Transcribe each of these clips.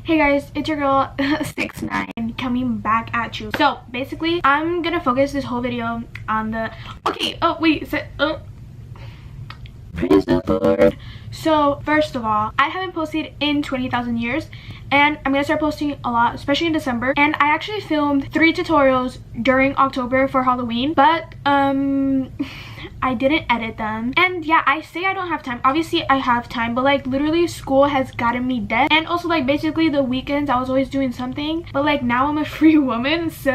Hey guys, it's your girl 69 coming back at you. So basically I'm gonna focus this whole video on the praise the Lord. So first of all, I haven't posted in 20,000 years and I'm gonna start posting a lot, especially in December. And I actually filmed 3 tutorials during October for Halloween, but I didn't edit them. And yeah, I say I don't have time. Obviously I have time, but like literally school has gotten me dead. And also like basically the weekends I was always doing something, but like now I'm a free woman, so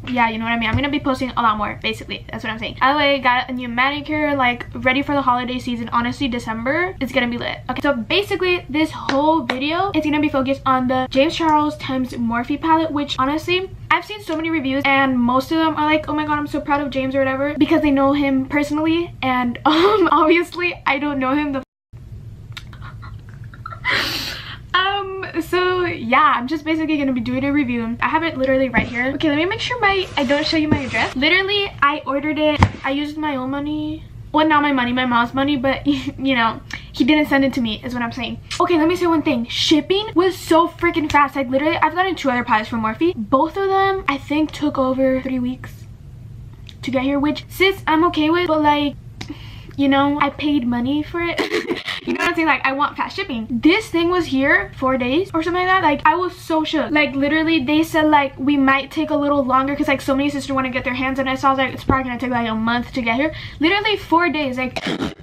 yeah, you know what I mean. I'm gonna be posting a lot more, basically. That's what I'm saying. I like got a new manicure, like ready for the holiday season. Honestly, December is gonna be lit. Okay, so basically this whole video is gonna be focused on the James Charles times Morphe palette, which honestly I've seen so many reviews and most of them are like, oh my god, I'm so proud of James or whatever, because they know him personally. And obviously I don't know him. So yeah, I'm just basically gonna be doing a review. I have it literally right here. Okay, let me make sure I don't show you my address. Literally I ordered it, I used my own money. Well, not my money, my mom's money, but you know, he didn't send it to me is what I'm saying. Okay, let me say one thing. Shipping was so freaking fast. Like literally I've gotten 2 other palettes from Morphe. Both of them I think took over 3 weeks to get here, which sis I'm okay with, but like, you know, I paid money for it. You know what I'm saying? Like I want fast shipping. This thing was here 4 days or something like that. Like I was so shook. Like literally they said like we might take a little longer because like so many sisters want to get their hands on it. So I was like, it's probably gonna take like a month to get here. Literally 4 days. Like love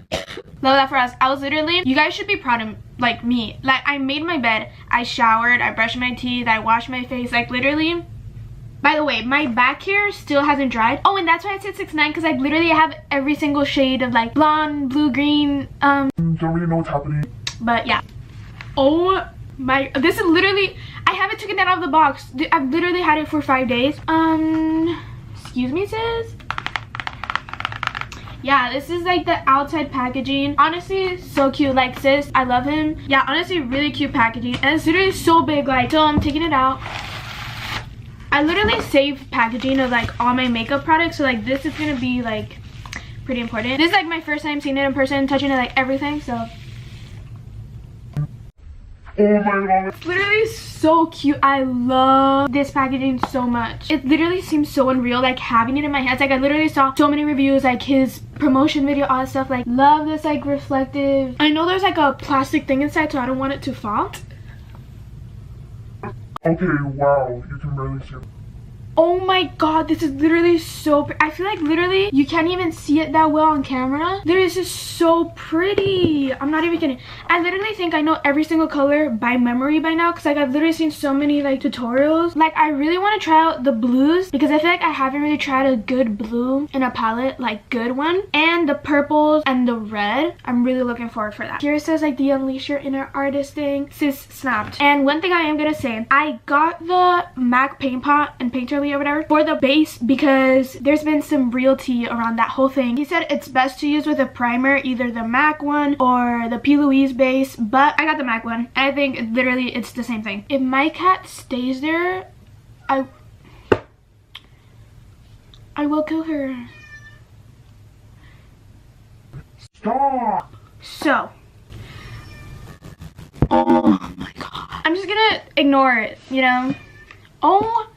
that for us. I was literally, you guys should be proud of like me. Like I made my bed, I showered, I brushed my teeth, I washed my face. Like literally. By the way, my back hair still hasn't dried. Oh, and that's why I said 6'9", because like literally I have every single shade of like blonde, blue, green. Don't really know what's happening. But yeah. Oh my, this is literally, I haven't taken that out of the box. I've literally had it for 5 days. Excuse me, sis. Yeah, this is like the outside packaging. Honestly, so cute. Like sis, I love him. Yeah, honestly, really cute packaging. And it's literally so big. Like, so I'm taking it out. I literally save packaging of like all my makeup products, so like this is gonna be like pretty important. This is like my first time seeing it in person, touching it, like everything, so. Oh my god, it's literally so cute. I love this packaging so much. It literally seems so unreal, like having it in my hands. Like I literally saw so many reviews, like his promotion video, all that stuff. Like love this like reflective. I know there's like a plastic thing inside, so I don't want it to fall. Okay, wow, you can barely see it. Oh my god, this is literally so pretty. I feel like literally you can't even see it that well on camera. This is so pretty. I'm not even kidding. I literally think I know every single color by memory by now, because like I've literally seen so many like tutorials. Like I really want to try out the blues because I feel like I haven't really tried a good blue in a palette, like good one. And the purples and the red. I'm really looking forward for that. Here it says like the Unleash Your Inner Artist thing. Sis snapped. And one thing I am gonna say, I got the MAC paint pot and painter or whatever for the base because there's been some real tea around that whole thing. He said it's best to use with a primer, either the MAC one or the P. Louise base, but I got the MAC one. I think literally it's the same thing. If my cat stays there, I will kill her. Stop. So, oh my god, I'm just gonna ignore it, you know. Oh,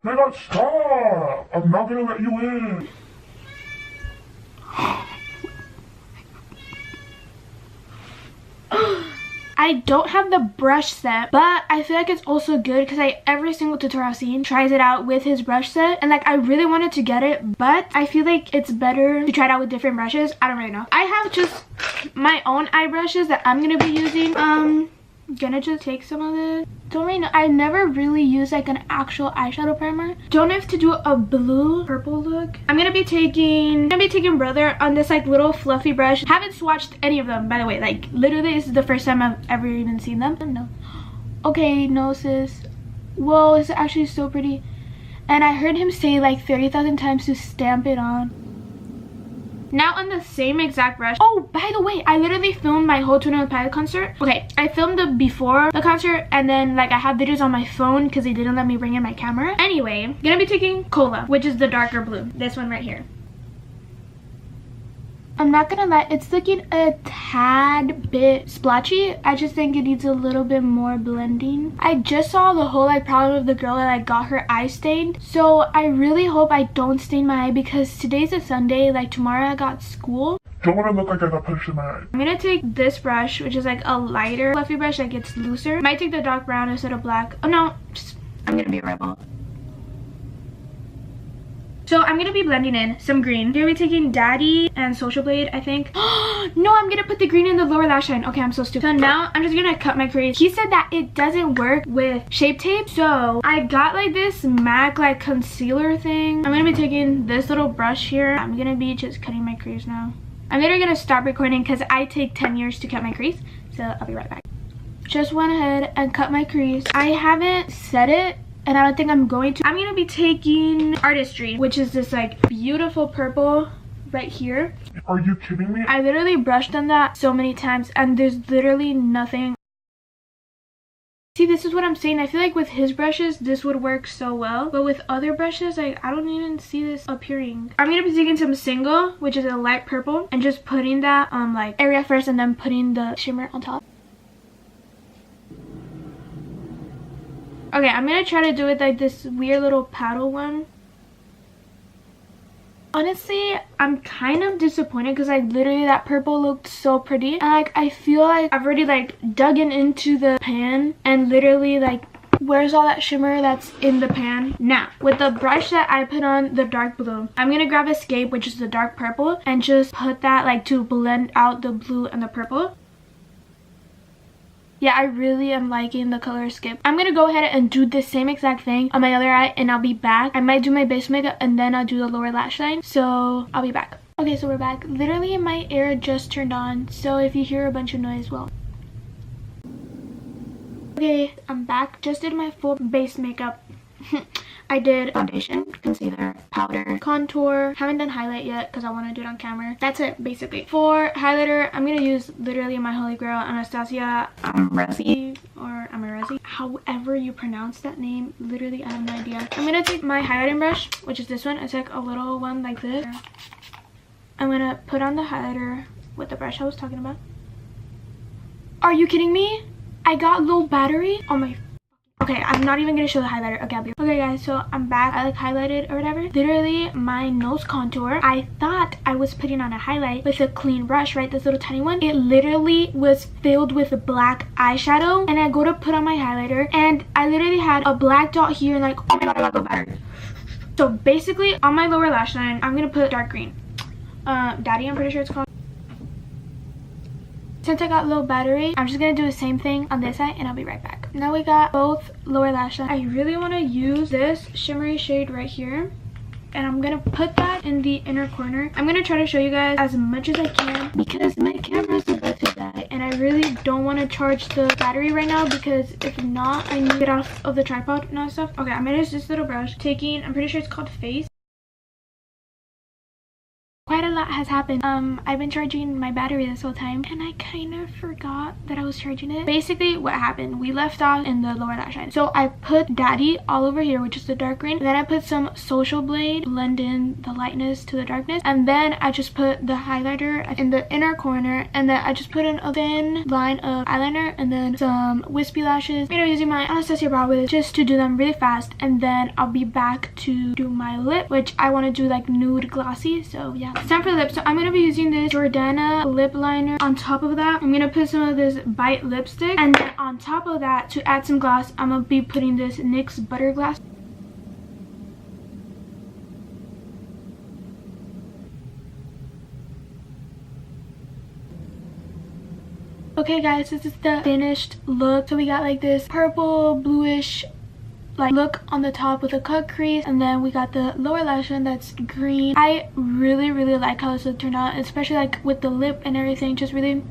Nigga, stop! I'm not gonna let you in. I don't have the brush set, but I feel like it's also good because every single tutorial I've seen tries it out with his brush set, and like I really wanted to get it, but I feel like it's better to try it out with different brushes. I don't really know. I have just my own eye brushes that I'm gonna be using. Gonna just take some of this. Don't really know. I never really used like an actual eyeshadow primer. Don't know if to do a blue purple look. I'm gonna be taking Brother on this like little fluffy brush. Haven't swatched any of them, by the way. Like literally this is the first time I've ever even seen them. No. Okay, no sis. Whoa, it's actually so pretty. And I heard him say like 30,000 times to stamp it on. Now on the same exact brush. Oh, by the way, I literally filmed my whole 21 Pilot concert. Okay, I filmed the before the concert, and then like I have videos on my phone because they didn't let me bring in my camera. Anyway, I'm gonna be taking Cola, which is the darker blue. This one right here. I'm not gonna lie, it's looking a tad bit splotchy. I just think it needs a little bit more blending. I just saw the whole like problem of the girl that like got her eye stained. So I really hope I don't stain my eye because today's a Sunday. Like tomorrow I got school. Don't want to look like I got punched in my eye. I'm gonna take this brush, which is like a lighter fluffy brush that gets looser. Might take the dark brown instead of black. Oh no, I'm gonna be a rebel. So I'm gonna be blending in some green. I'm gonna be taking Daddy and Social Blade, I think. No, I'm gonna put the green in the lower lash line. Okay, I'm so stupid. So now I'm just gonna cut my crease. He said that it doesn't work with Shape Tape. So I got like this MAC like concealer thing. I'm gonna be taking this little brush here. I'm gonna be just cutting my crease now. I'm literally gonna stop recording because I take 10 years to cut my crease. So I'll be right back. Just went ahead and cut my crease. I haven't set it, and I don't think I'm going to. I'm gonna be taking Artistry, which is this like beautiful purple right here. Are you kidding me? I literally brushed on that so many times and there's literally nothing. See, this is what I'm saying. I feel like with his brushes this would work so well, but with other brushes like I don't even see this appearing. I'm gonna be taking some Single, which is a light purple, and just putting that on like area first and then putting the shimmer on top. Okay, I'm gonna try to do it like this weird little paddle one. Honestly, I'm kind of disappointed because like literally that purple looked so pretty. And like I feel like I've already like dug into the pan and literally like where's all that shimmer that's in the pan? Now, with the brush that I put on the dark blue, I'm gonna grab Escape, which is the dark purple, and just put that like to blend out the blue and the purple. Yeah, I really am liking the color Skip. I'm gonna go ahead and do the same exact thing on my other eye and I'll be back. I might do my base makeup and then I'll do the lower lash line. So I'll be back. Okay, so we're back. Literally my air just turned on. So if you hear a bunch of noise, well. Okay, I'm back. Just did my full base makeup. I did foundation, concealer, powder, contour. Haven't done highlight yet because I want to do it on camera. That's it, basically. For highlighter, I'm going to use literally my holy grail, Anastasia Amoresi, or Amoresi. However you pronounce that name, literally I have no idea. I'm going to take my highlighting brush, which is this one. It's like a little one like this. I'm going to put on the highlighter with the brush I was talking about. Are you kidding me? I got low battery on my... Okay, I'm not even gonna show the highlighter. Okay guys, so I'm back. I like highlighted or whatever. Literally my nose contour, I thought I was putting on a highlight with a clean brush, right? This little tiny one. It literally was filled with black eyeshadow, and I go to put on my highlighter and I literally had a black dot here and like, oh my god, I got low battery. So basically on my lower lash line, I'm gonna put dark green. Daddy, I'm pretty sure it's called. Since I got low battery, I'm just gonna do the same thing on this side and I'll be right back. Now we got both lower lash line. I really want to use this shimmery shade right here, and I'm gonna put that in the inner corner. I'm gonna try to show you guys as much as I can because my camera's about to die and I really don't want to charge the battery right now, because if not I need to get off of the tripod and all that stuff. Okay, I'm gonna use this little brush, taking, I'm pretty sure it's called Face. Quite a lot has happened. I've been charging my battery this whole time and I kind of forgot that I was charging it. Basically what happened, we left off in the lower lash line. So I put Daddy all over here, which is the dark green. Then I put some Social Blade, blend in the lightness to the darkness. And then I just put the highlighter in the inner corner, and then I just put in a thin line of eyeliner and then some wispy lashes. You know, using my Anastasia brow wiz just to do them really fast, and then I'll be back to do my lip, which I want to do like nude glossy. So yeah. It's time for lips. So I'm going to be using this Jordana lip liner. On top of that, I'm going to put some of this Bite lipstick. And then on top of that, to add some gloss, I'm going to be putting this NYX Butter Gloss. Okay guys, this is the finished look. So we got like this purple, bluish like look on the top with a cut crease, and then we got the lower lash line that's green. I really like how this look turned out, especially like with the lip and everything. Just really,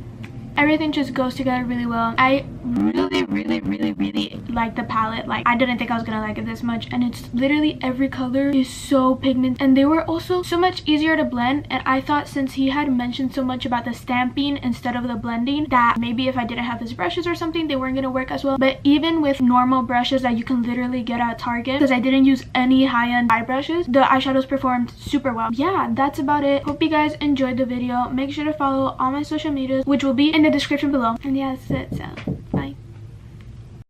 everything just goes together really well. I really like the palette. Like, I didn't think I was gonna like it this much, and it's literally every color is so pigmented, and they were also so much easier to blend. And I thought, since he had mentioned so much about the stamping instead of the blending, that maybe if I didn't have his brushes or something, they weren't gonna work as well. But even with normal brushes that you can literally get at Target, because I didn't use any high-end eye brushes, the eyeshadows performed super well. Yeah, that's about it. Hope you guys enjoyed the video. Make sure to follow all my social medias, which will be in the description below. And yeah, that's it. So